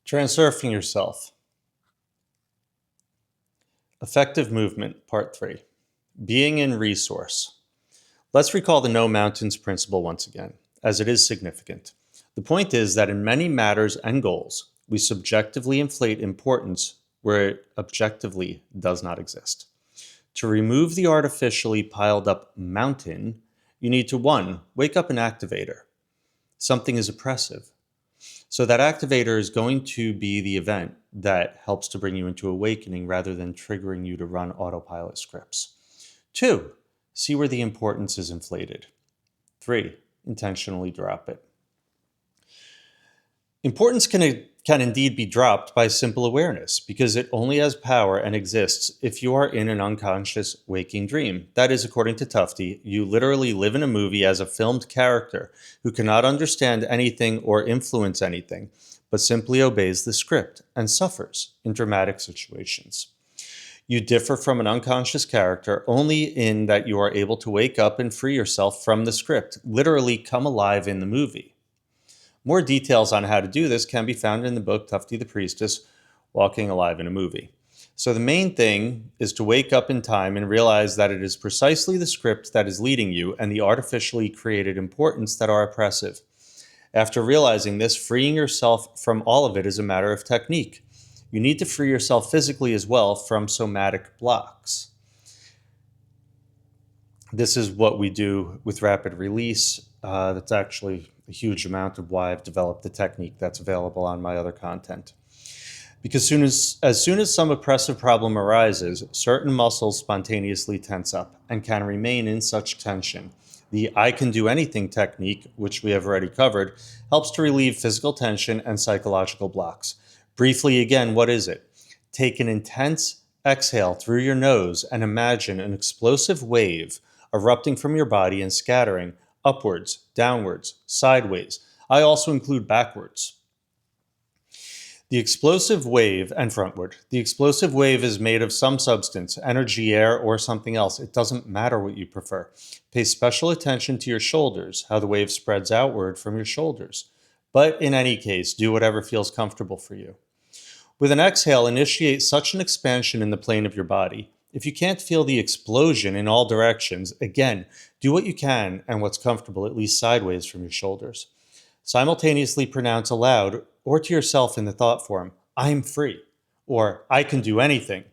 Transurfing yourself. Effective movement, part 3. Being in resource. Let's recall the no mountains principle once again, as it is significant. The point is that in many matters and goals, we subjectively inflate importance where it objectively does not exist. To remove the artificially piled up mountain, you need to 1. Wake up an activator. Something is oppressive. So that activator is going to be the event that helps to bring you into awakening rather than triggering you to run autopilot scripts. 2, see where the importance is inflated. 3, intentionally drop it. Importance can indeed be dropped by simple awareness because it only has power and exists if you are in an unconscious waking dream. That is, according to Tufte, you literally live in a movie as a filmed character who cannot understand anything or influence anything, but simply obeys the script and suffers in dramatic situations. You differ from an unconscious character only in that you are able to wake up and free yourself from the script, literally come alive in the movie. More details on how to do this can be found in the book Tufte the Priestess, Walking Alive in a Movie. So the main thing is to wake up in time and realize that it is precisely the script that is leading you and the artificially created importance that are oppressive. After realizing this, freeing yourself from all of it is a matter of technique. You need to free yourself physically as well from somatic blocks. This is what we do with rapid release. That's actually a huge amount of why I've developed the technique that's available on my other content. Because as soon as some oppressive problem arises, certain muscles spontaneously tense up and can remain in such tension. The I can do anything technique, which we have already covered, helps to relieve physical tension and psychological blocks. Briefly again, what is it? Take an intense exhale through your nose and imagine an explosive wave erupting from your body and scattering upwards, downwards, sideways. I also include backwards. The explosive wave, and frontward. The explosive wave is made of some substance, energy, air, or something else. It doesn't matter what you prefer. Pay special attention to your shoulders, how the wave spreads outward from your shoulders. But in any case, do whatever feels comfortable for you. With an exhale, initiate such an expansion in the plane of your body. If you can't feel the explosion in all directions, again, do what you can and what's comfortable, at least sideways from your shoulders. Simultaneously pronounce aloud or to yourself in the thought form, I'm free, or I can do anything.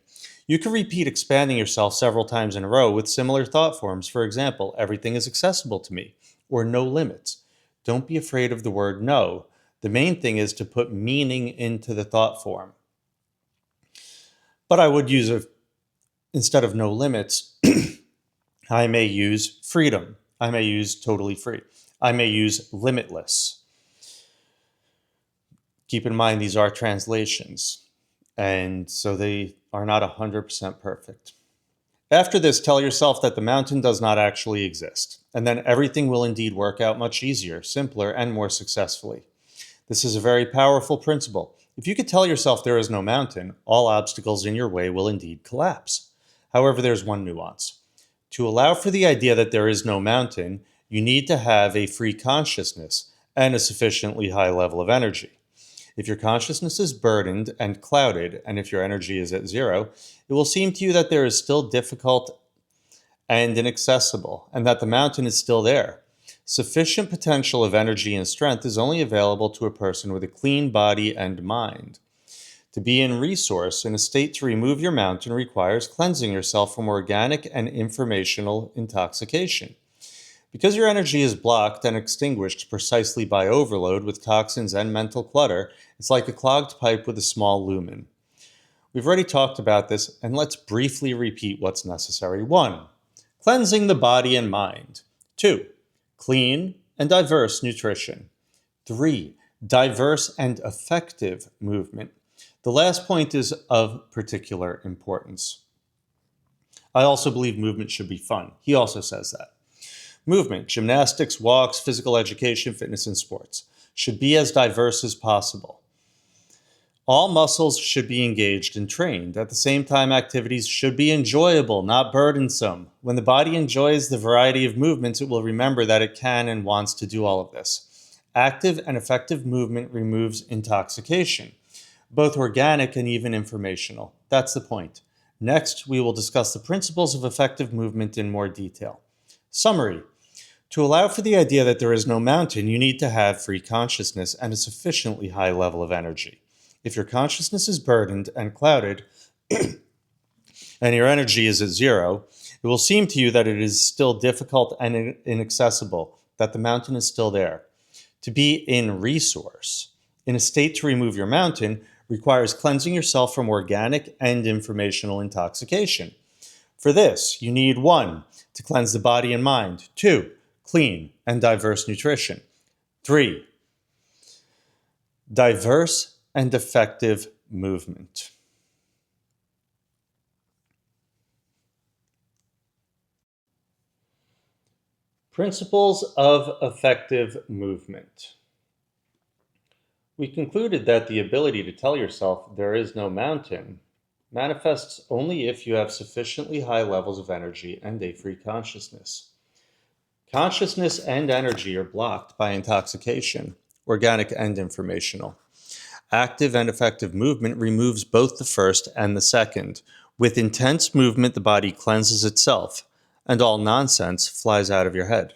You can repeat expanding yourself several times in a row with similar thought forms. For example, everything is accessible to me, or no limits. Don't be afraid of the word no. The main thing is to put meaning into the thought form. But I would use instead of no limits, I may use freedom. I may use totally free. I may use limitless. Keep in mind, these are translations, and so they are not 100% perfect. After this, tell yourself that the mountain does not actually exist, and then everything will indeed work out much easier, simpler, and more successfully. This is a very powerful principle. If you could tell yourself there is no mountain, all obstacles in your way will indeed collapse. However, there's one nuance. To allow for the idea that there is no mountain, you need to have a free consciousness and a sufficiently high level of energy. If your consciousness is burdened and clouded, and if your energy is at 0, it will seem to you that there is still difficult and inaccessible, and that the mountain is still there. Sufficient potential of energy and strength is only available to a person with a clean body and mind. To be in resource, in a state to remove your mountain, requires cleansing yourself from organic and informational intoxication. Because your energy is blocked and extinguished precisely by overload with toxins and mental clutter, it's like a clogged pipe with a small lumen. We've already talked about this, and let's briefly repeat what's necessary. 1. Cleansing the body and mind. 2. Clean and diverse nutrition. 3. Diverse and effective movement. The last point is of particular importance. I also believe movement should be fun. He also says that. Movement, gymnastics, walks, physical education, fitness, and sports should be as diverse as possible. All muscles should be engaged and trained. At the same time, activities should be enjoyable, not burdensome. When the body enjoys the variety of movements, it will remember that it can and wants to do all of this. Active and effective movement removes intoxication. both organic and even informational. That's the point. Next, we will discuss the principles of effective movement in more detail. Summary. To allow for the idea that there is no mountain, you need to have free consciousness and a sufficiently high level of energy. If your consciousness is burdened and clouded, and your energy is at zero, it will seem to you that it is still difficult and inaccessible, that the mountain is still there. To be in resource, in a state to remove your mountain, requires cleansing yourself from organic and informational intoxication. For this, you need 1. To cleanse the body and mind. 2. Clean and diverse nutrition. 3. Diverse and effective movement. Principles of effective movement. We concluded that the ability to tell yourself there is no mountain manifests only if you have sufficiently high levels of energy and a free consciousness. Consciousness and energy are blocked by intoxication, organic and informational. Active and effective movement removes both the first and the second. With intense movement, the body cleanses itself, and all nonsense flies out of your head.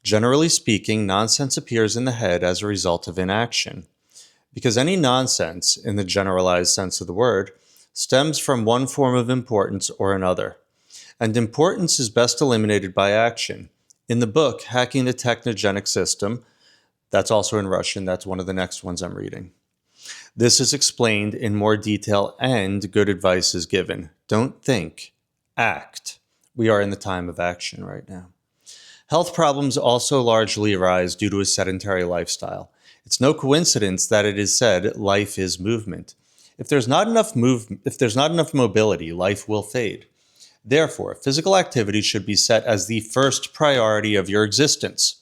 Generally speaking, nonsense appears in the head as a result of inaction. Because any nonsense, in the generalized sense of the word, stems from one form of importance or another. And importance is best eliminated by action. In the book, Hacking the Technogenic System, that's also in Russian, that's one of the next ones I'm reading. This is explained in more detail and good advice is given. Don't think, act. We are in the time of action right now. Health problems also largely arise due to a sedentary lifestyle. It's no coincidence that it is said life is movement. If there's not enough mobility, life will fade. Therefore, physical activity should be set as the first priority of your existence.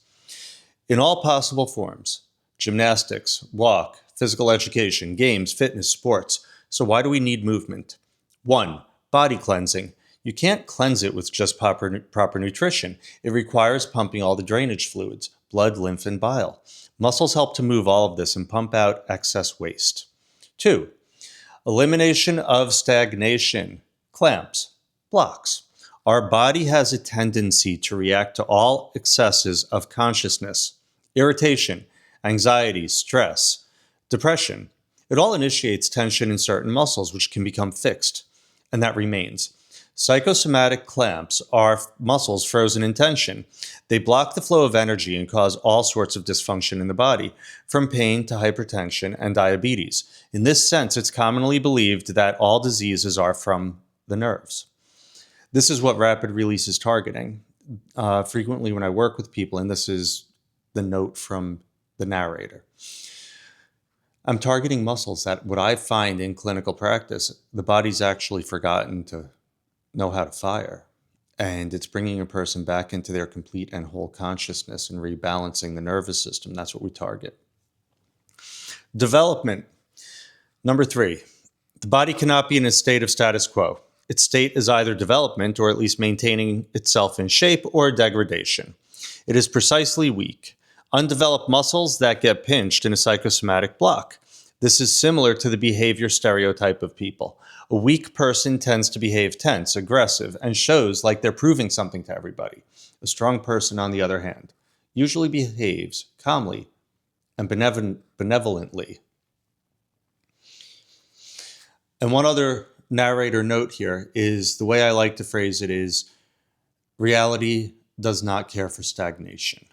In all possible forms: gymnastics, walk, physical education, games, fitness, sports. So why do we need movement? 1. Body cleansing. You can't cleanse it with just proper nutrition. It requires pumping all the drainage fluids, blood, lymph, and bile. Muscles help to move all of this and pump out excess waste. 2. Elimination of stagnation, clamps, blocks. Our body has a tendency to react to all excesses of consciousness, irritation, anxiety, stress, depression. It all initiates tension in certain muscles, which can become fixed, and that remains. Psychosomatic clamps are muscles frozen in tension. They block the flow of energy and cause all sorts of dysfunction in the body, from pain to hypertension and diabetes. In this sense, it's commonly believed that all diseases are from the nerves. This is what rapid release is targeting. Frequently when I work with people, and this is the note from the narrator, I'm targeting muscles that what I find in clinical practice, the body's actually forgotten to know how to fire. And it's bringing a person back into their complete and whole consciousness and rebalancing the nervous system. That's what we target. Development. Number 3, the body cannot be in a state of status quo. Its state is either development, or at least maintaining itself in shape, or degradation. It is precisely weak. Undeveloped muscles that get pinched in a psychosomatic block. This is similar to the behavior stereotype of people. A weak person tends to behave tense, aggressive, and shows like they're proving something to everybody. A strong person, on the other hand, usually behaves calmly and benevolently. And one other narrator note here is the way I like to phrase it is, reality does not care for stagnation.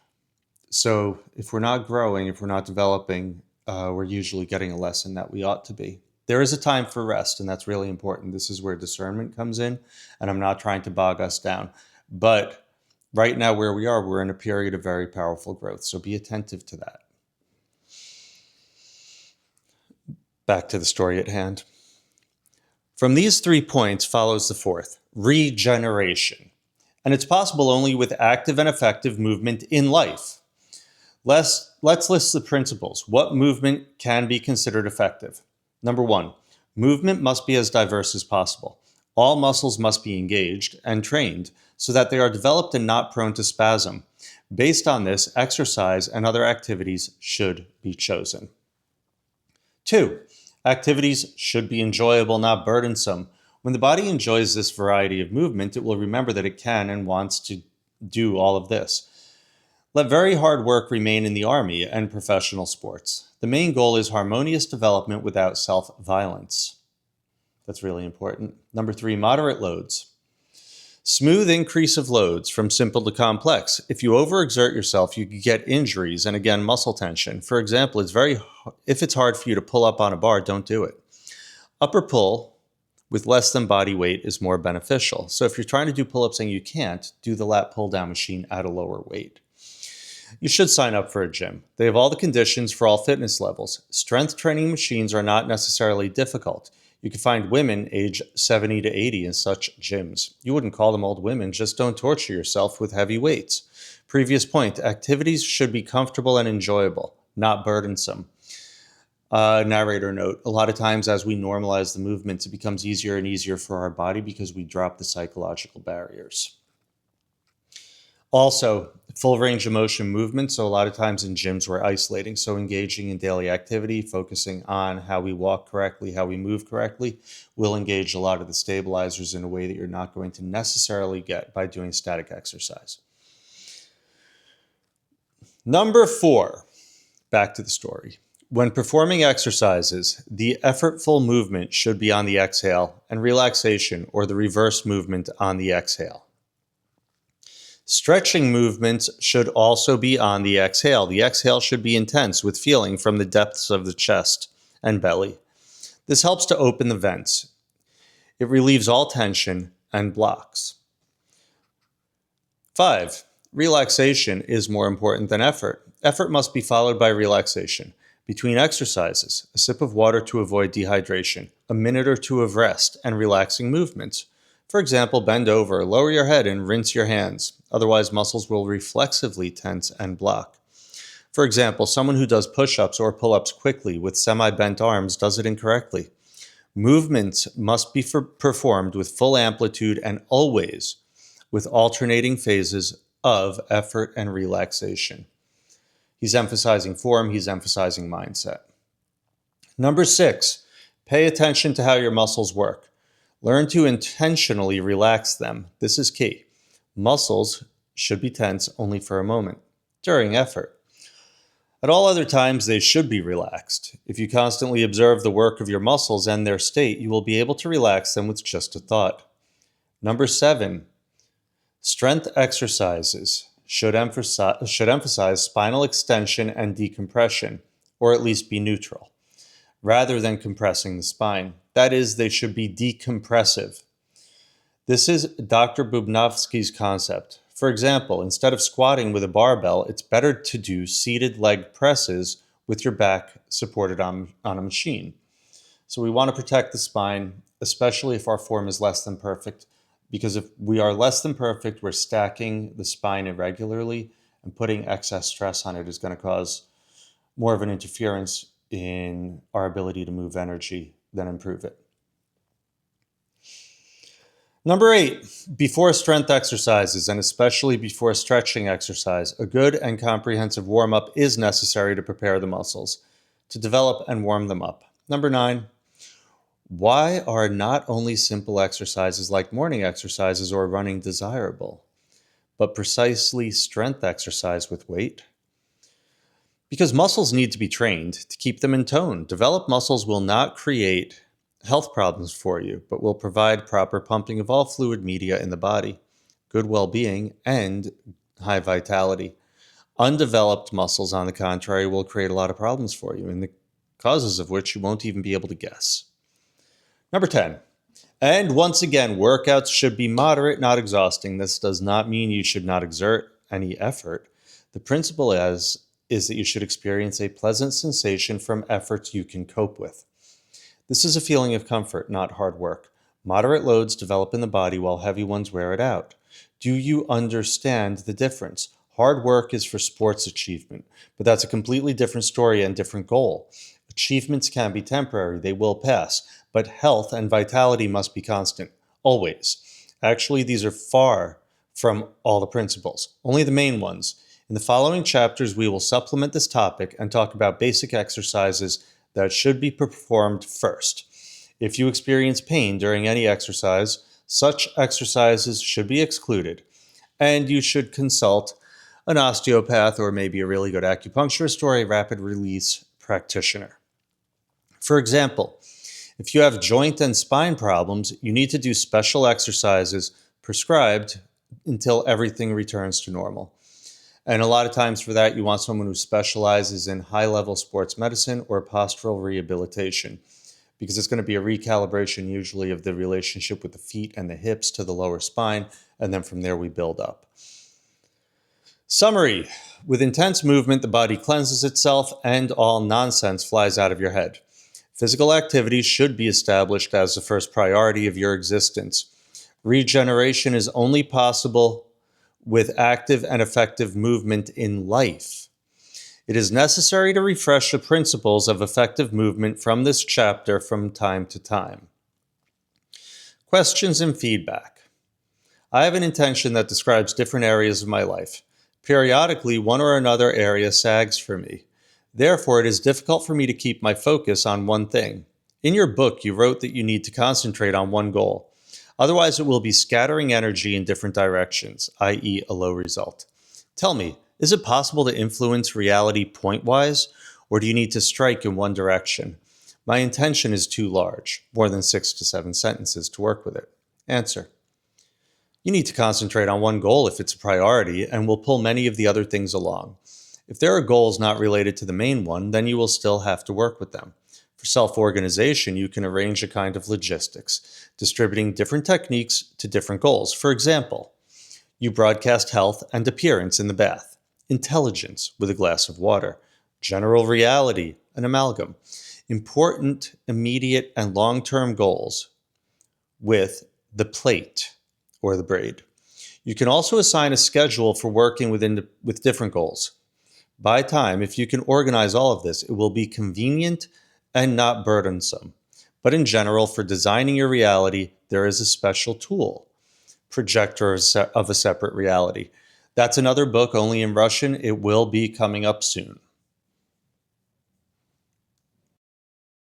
So if we're not growing, if we're not developing, we're usually getting a lesson that we ought to be. There is a time for rest, and that's really important. This is where discernment comes in, and I'm not trying to bog us down. But right now where we are, we're in a period of very powerful growth, so be attentive to that. Back to the story at hand. From these 3 points follows the 4th, regeneration. And it's possible only with active and effective movement in life. Let's list the principles. What movement can be considered effective? Number 1, movement must be as diverse as possible. All muscles must be engaged and trained so that they are developed and not prone to spasm. Based on this, exercise and other activities should be chosen. 2, Activities should be enjoyable, not burdensome. When the body enjoys this variety of movement, it will remember that it can and wants to do all of this. Let very hard work remain in the army and professional sports. The main goal is harmonious development without self-violence. That's really important. Number 3, moderate loads. Smooth increase of loads from simple to complex. If you overexert yourself, you can get injuries and again muscle tension. For example, if it's hard for you to pull up on a bar, don't do it. Upper pull with less than body weight is more beneficial. So if you're trying to do pull-ups and you can't, do the lat pull-down machine at a lower weight. You should sign up for a gym. They have all the conditions for all fitness levels. Strength training machines are not necessarily difficult. You can find women age 70 to 80 in such gyms. You wouldn't call them old women, just don't torture yourself with heavy weights. Previous point, activities should be comfortable and enjoyable, not burdensome. Narrator note, a lot of times as we normalize the movements, it becomes easier and easier for our body because we drop the psychological barriers. Also, full range of motion movement. So a lot of times in gyms, we're isolating. So engaging in daily activity, focusing on how we walk correctly, how we move correctly, will engage a lot of the stabilizers in a way that you're not going to necessarily get by doing static exercise. Number 4, back to the story. When performing exercises, the effortful movement should be on the exhale and relaxation or the reverse movement on the exhale. Stretching movements should also be on the exhale. The exhale should be intense with feeling from the depths of the chest and belly. This helps to open the vents. It relieves all tension and blocks. 5. Relaxation is more important than effort. Effort must be followed by relaxation. Between exercises, a sip of water to avoid dehydration, a minute or two of rest, and relaxing movements. For example, bend over, lower your head, and rinse your hands. Otherwise, muscles will reflexively tense and block. For example, someone who does push-ups or pull-ups quickly with semi-bent arms does it incorrectly. Movements must be performed with full amplitude and always with alternating phases of effort and relaxation. He's emphasizing form, he's emphasizing mindset. Number 6, pay attention to how your muscles work. Learn to intentionally relax them. This is key. Muscles should be tense only for a moment, during effort. At all other times, they should be relaxed. If you constantly observe the work of your muscles and their state, you will be able to relax them with just a thought. Number 7, strength exercises should emphasize spinal extension and decompression, or at least be neutral, rather than compressing the spine. That is, they should be decompressive. This is Dr. Bubnovsky's concept. For example, instead of squatting with a barbell, it's better to do seated leg presses with your back supported on a machine. So we want to protect the spine, especially if our form is less than perfect, because if we are less than perfect, we're stacking the spine irregularly, and putting excess stress on it is going to cause more of an interference in our ability to move energy than improve it. Number 8, before strength exercises, and especially before stretching exercise, a good and comprehensive warm-up is necessary to prepare the muscles, to develop and warm them up. Number 9, why are not only simple exercises like morning exercises or running desirable, but precisely strength exercise with weight? Because muscles need to be trained to keep them in tone. Developed muscles will not create health problems for you, but will provide proper pumping of all fluid media in the body, good well-being, and high vitality. Undeveloped muscles, on the contrary, will create a lot of problems for you, and the causes of which you won't even be able to guess. Number 10, and once again, workouts should be moderate, not exhausting. This does not mean you should not exert any effort. The principle is that you should experience a pleasant sensation from efforts you can cope with. This is a feeling of comfort, not hard work. Moderate loads develop in the body while heavy ones wear it out. Do you understand the difference? Hard work is for sports achievement, but that's a completely different story and different goal. Achievements can be temporary, they will pass, but health and vitality must be constant, always. Actually, these are far from all the principles, only the main ones. In the following chapters, we will supplement this topic and talk about basic exercises that should be performed first. If you experience pain during any exercise, such exercises should be excluded, and you should consult an osteopath or maybe a really good acupuncturist or a rapid release practitioner. For example, if you have joint and spine problems, you need to do special exercises prescribed until everything returns to normal. And a lot of times for that, you want someone who specializes in high level sports medicine or postural rehabilitation, because it's going to be a recalibration usually of the relationship with the feet and the hips to the lower spine. And then from there, we build up. Summary: with intense movement, the body cleanses itself and all nonsense flies out of your head. Physical activity should be established as the first priority of your existence. Regeneration is only possible with active and effective movement in life. It is necessary to refresh the principles of effective movement from this chapter from time to time. Questions and feedback. I have an intention that describes different areas of my life. Periodically, one or another area sags for me. Therefore, it is difficult for me to keep my focus on one thing. In your book, you wrote that you need to concentrate on one goal. Otherwise, it will be scattering energy in different directions, i.e. a low result. Tell me, is it possible to influence reality point-wise, or do you need to strike in one direction? My intention is too large, more than 6 to 7 sentences to work with it. Answer: you need to concentrate on one goal if it's a priority, and will pull many of the other things along. If there are goals not related to the main one, then you will still have to work with them. For self-organization, you can arrange a kind of logistics, distributing different techniques to different goals. For example, you broadcast health and appearance in the bath, intelligence with a glass of water, general reality, an amalgam, important, immediate, and long-term goals with the plate or the braid. You can also assign a schedule for working with different goals. By time, if you can organize all of this, it will be convenient and not burdensome. But in general, for designing your reality, there is a special tool, projector of a separate reality. That's another book only in Russian. It will be coming up soon.